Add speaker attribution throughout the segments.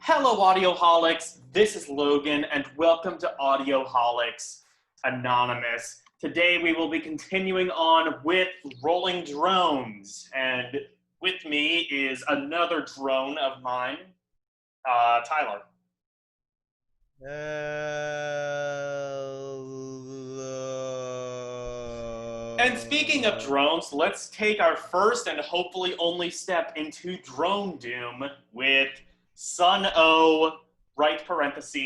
Speaker 1: Hello, Audioholics. This is Logan, and welcome to Audioholics Anonymous. Today, we will be continuing on with Rolling Drones, and with me is another drone of mine, Tyler. And speaking of drones, let's take our first and hopefully only step into drone doom with Sun O, right parenthesis,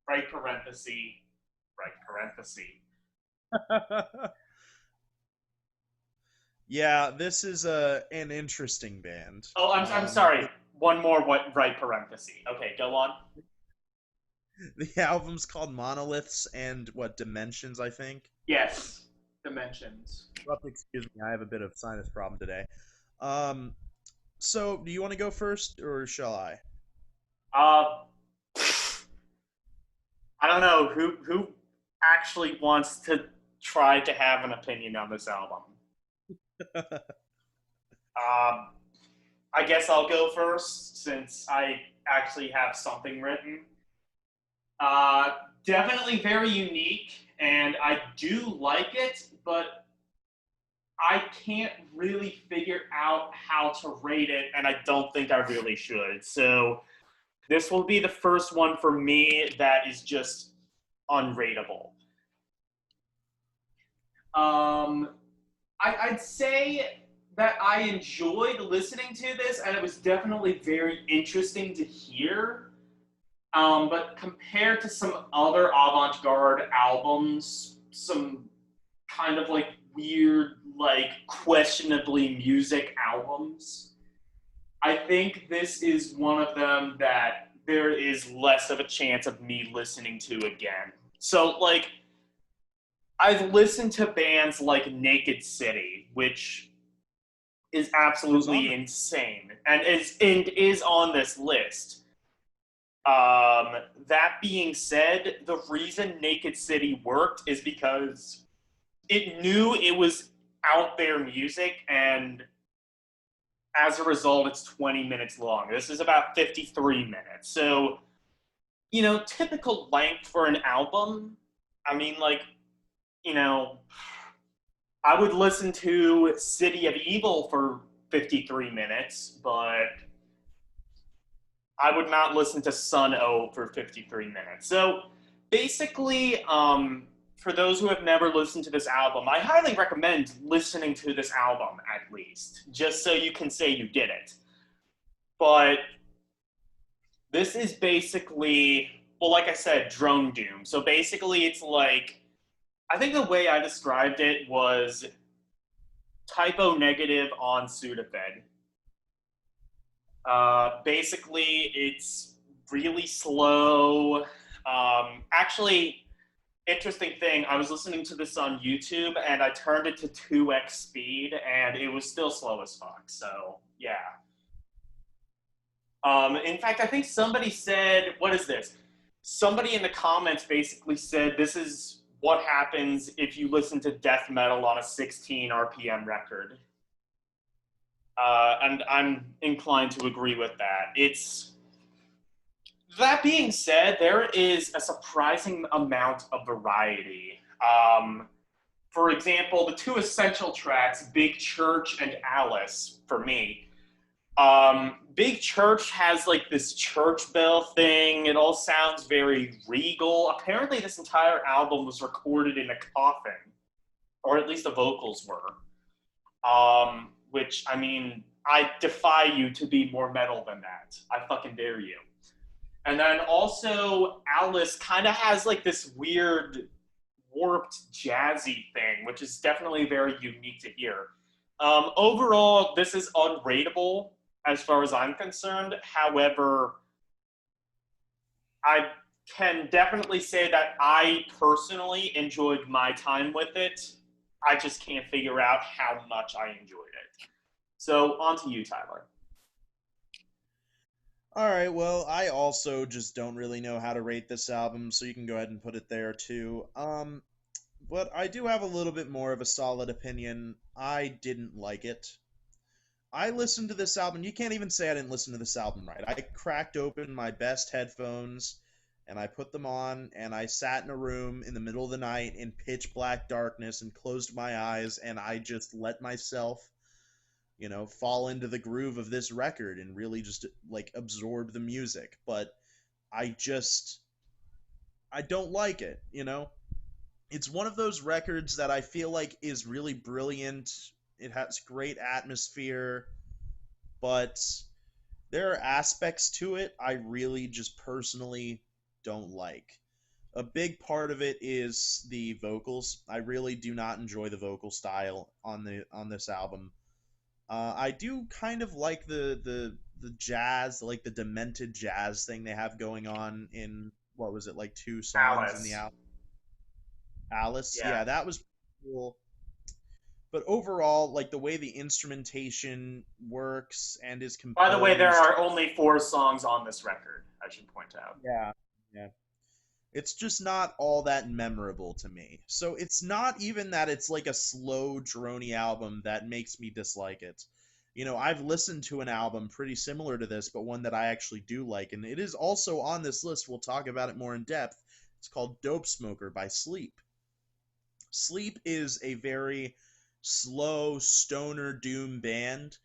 Speaker 1: right parenthesis, right parenthesis.
Speaker 2: Yeah, this is an interesting band.
Speaker 1: Oh, I'm sorry. One more right parenthesis. Okay, go on.
Speaker 2: The album's called Monoliths and what Dimensions, I think.
Speaker 1: Yes, dimensions.
Speaker 2: You'll have to excuse me, I have a bit of sinus problem today. Um, so do you want to go first, or shall I?
Speaker 1: Uh, I don't know who actually wants to try to have an opinion on this album. Um, I guess I'll go first since I actually have something written. Uh, Definitely very unique, and I do like it, but I can't really figure out how to rate it, and I don't think I really should. So this will be the first one for me that is just unrateable. Um, I'd say that I enjoyed listening to this, and it was definitely very interesting to hear. But compared to some other avant-garde albums, some kind of like weird, like questionably music albums, I think this is one of them that there is less of a chance of me listening to again. So, like, I've listened to bands like Naked City, which is
Speaker 2: Who's on
Speaker 1: absolutely
Speaker 2: this?
Speaker 1: insane and is on this list. That being said, the reason Naked City worked is because it knew it was out there music, and as a result, it's 20 minutes long. This is about 53 minutes. So, typical length for an album. I mean, like, you know, I would listen to City of Evil for 53 minutes, but I would not listen to Sun O for 53 minutes. So basically, for those who have never listened to this album, I highly recommend listening to this album at least, just so you can say you did it. But this is basically, well, like I said, drone doom. So basically, it's like, I think the way I described it was typo negative on Sudafed. Basically, it's really slow. Actually, interesting thing, I was listening to this on YouTube and I turned it to 2x speed and it was still slow as fuck. So, yeah. In fact, I think somebody said, what is this? Somebody in the comments basically said this is what happens if you listen to death metal on a 16 RPM record. And I'm inclined to agree with that. That being said, there is a surprising amount of variety. For example, the two essential tracks, Big Church and Alice, for me. Big Church has like this church bell thing. It all sounds very regal. Apparently, this entire album was recorded in a coffin, or at least the vocals were. Which, I mean, I defy you to be more metal than that. I fucking dare you. And then also, Alice kind of has like this weird, warped, jazzy thing, which is definitely very unique to hear. Overall, this is unrateable as far as I'm concerned. However, I can definitely say that I personally enjoyed my time with it. I just can't figure out how much I enjoyed it. So, on to you, Tyler.
Speaker 2: All right, well, I also just don't really know how to rate this album, so you can go ahead and put it there too. But I do have a little bit more of a solid opinion. I didn't like it. I listened to this album. You can't even say I didn't listen to this album right. I cracked open my best headphones and I put them on and I sat in a room in the middle of the night in pitch black darkness and closed my eyes and I just let myself, fall into the groove of this record and really just like absorb the music. But I don't like it. It's one of those records that I feel like is really brilliant. It has great atmosphere, but there are aspects to it I really just personally don't like. A big part of it is the vocals. I really do not enjoy the vocal style on this album. I do kind of like the jazz, like the demented jazz thing they have going on in what was it, like two songs in the
Speaker 1: Alice.
Speaker 2: album. Alice,
Speaker 1: Yeah.
Speaker 2: yeah, that was cool. But overall, like the way the instrumentation works and is
Speaker 1: By the way, there
Speaker 2: composed,
Speaker 1: are only 4 songs on this record, I should point out.
Speaker 2: yeah, yeah, it's just not all that memorable to me. So it's not even that it's like a slow, drony album that makes me dislike it. I've listened to an album pretty similar to this, but one that I actually do like, and it is also on this list. We'll talk about it more in depth. It's called Dope Smoker by Sleep. Sleep is a very slow stoner doom band,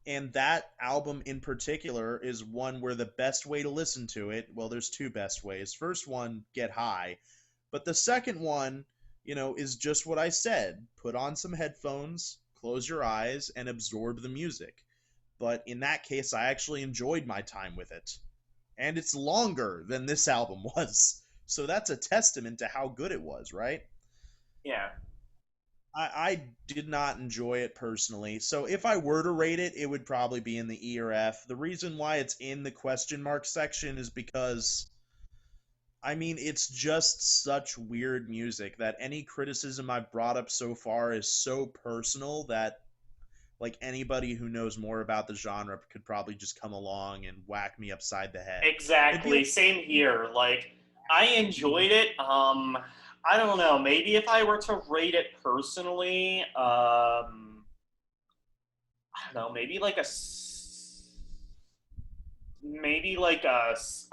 Speaker 2: and that album in particular is one where the best way to listen to it, well, there's two best ways. First one, get high, but the second one, is just what I said. Put on some headphones, close your eyes, and absorb the music. But in that case, I actually enjoyed my time with it. And it's longer than this album was. So that's a testament to how good it was, right?
Speaker 1: Yeah.
Speaker 2: I did not enjoy it personally. So if I were to rate it, it would probably be in the E or F. The reason why it's in the question mark section is because, I mean, it's just such weird music that any criticism I've brought up so far is so personal that, like, anybody who knows more about the genre could probably just come along and whack me upside the head. It'd be
Speaker 1: Exactly.
Speaker 2: like,
Speaker 1: Same here. Like, I enjoyed it. I don't know. Maybe if I were to rate it personally, I don't know. Maybe like a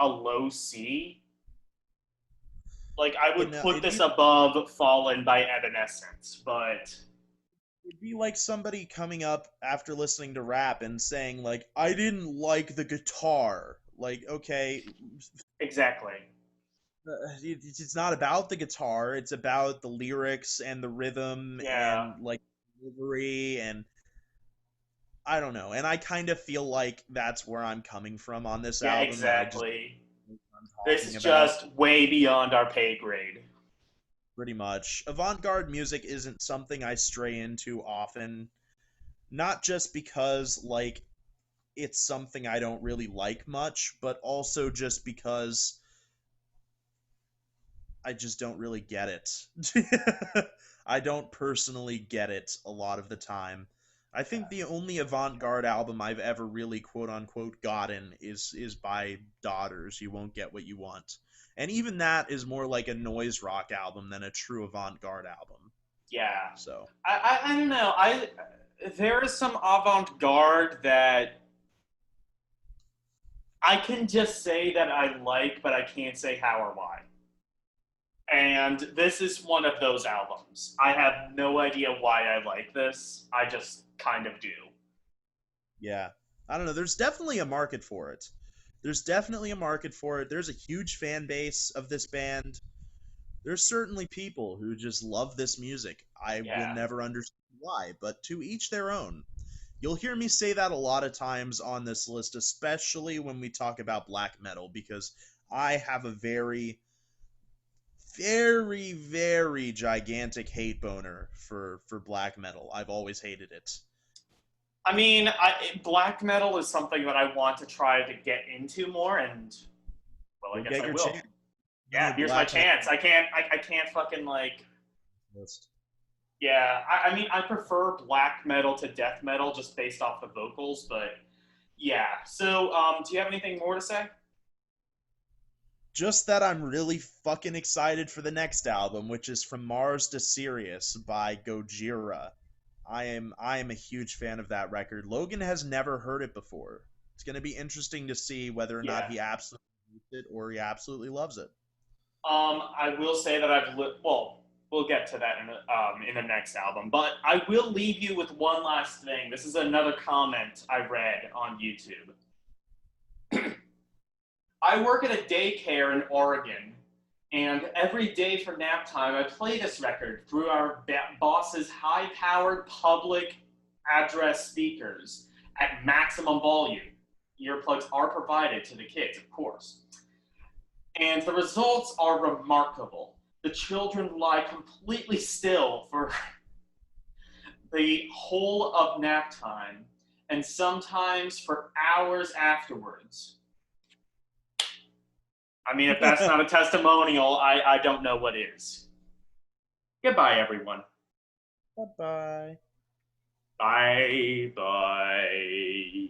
Speaker 1: low C. Like, I
Speaker 2: but
Speaker 1: would
Speaker 2: no,
Speaker 1: put this above Fallen by Evanescence, but
Speaker 2: it'd be like somebody coming up after listening to rap and saying like, "I didn't like the guitar." Like, okay,
Speaker 1: exactly.
Speaker 2: it's not about the guitar. It's about the lyrics and the rhythm
Speaker 1: Yeah.
Speaker 2: and like delivery and I don't know. And I kind of feel like that's where I'm coming from on this
Speaker 1: Yeah,
Speaker 2: album. That I just
Speaker 1: exactly.
Speaker 2: know what I'm
Speaker 1: This
Speaker 2: talking
Speaker 1: is
Speaker 2: about.
Speaker 1: just way beyond our pay grade.
Speaker 2: Pretty much, avant-garde music isn't something I stray into often. Not just because like it's something I don't really like much, but also just because I just don't really get it. I don't personally get it a lot of the time. I think the only avant-garde album I've ever really quote unquote gotten is by Daughters, You Won't Get What You Want. And even that is more like a noise rock album than a true avant-garde album.
Speaker 1: Yeah.
Speaker 2: So,
Speaker 1: I don't know. There is some avant-garde that I can just say that I like, but I can't say how or why. And this is one of those albums. I have no idea why I like this. I just kind of do.
Speaker 2: yeah. I don't know, there's definitely a market for it. There's definitely a market for it. There's a huge fan base of this band. There's certainly people who just love this music. I will
Speaker 1: Yeah.
Speaker 2: never understand why, but to each their own. You'll hear me say that a lot of times on this list, especially when we talk about black metal, because I have a very, very, very gigantic hate boner for black metal. I've always hated it.
Speaker 1: I mean, black metal is something that I want to try to get into more, and well, I
Speaker 2: You'll
Speaker 1: guess
Speaker 2: get
Speaker 1: I
Speaker 2: your
Speaker 1: will.
Speaker 2: chance on
Speaker 1: Yeah,
Speaker 2: the
Speaker 1: here's my
Speaker 2: black metal
Speaker 1: chance. I can't fucking like.
Speaker 2: list.
Speaker 1: Yeah, I mean, I prefer black metal to death metal just based off the vocals, but yeah. So, do you have anything more to say?
Speaker 2: Just that I'm really fucking excited for the next album, which is From Mars to Sirius by Gojira. I am a huge fan of that record. Logan has never heard it before. It's going to be interesting to see whether or not
Speaker 1: Yeah.
Speaker 2: he absolutely hates it or he absolutely loves it.
Speaker 1: I will say that well, we'll get to that in the next album, but I will leave you with one last thing. This is another comment I read on YouTube. I work at a daycare in Oregon, and every day for nap time, I play this record through our boss's high-powered public address speakers at maximum volume. Earplugs are provided to the kids, of course. And the results are remarkable. The children lie completely still for the whole of nap time, and sometimes for hours afterwards. I mean, if that's not a testimonial, I don't know what is. Goodbye, everyone.
Speaker 2: Bye bye.
Speaker 1: Bye bye.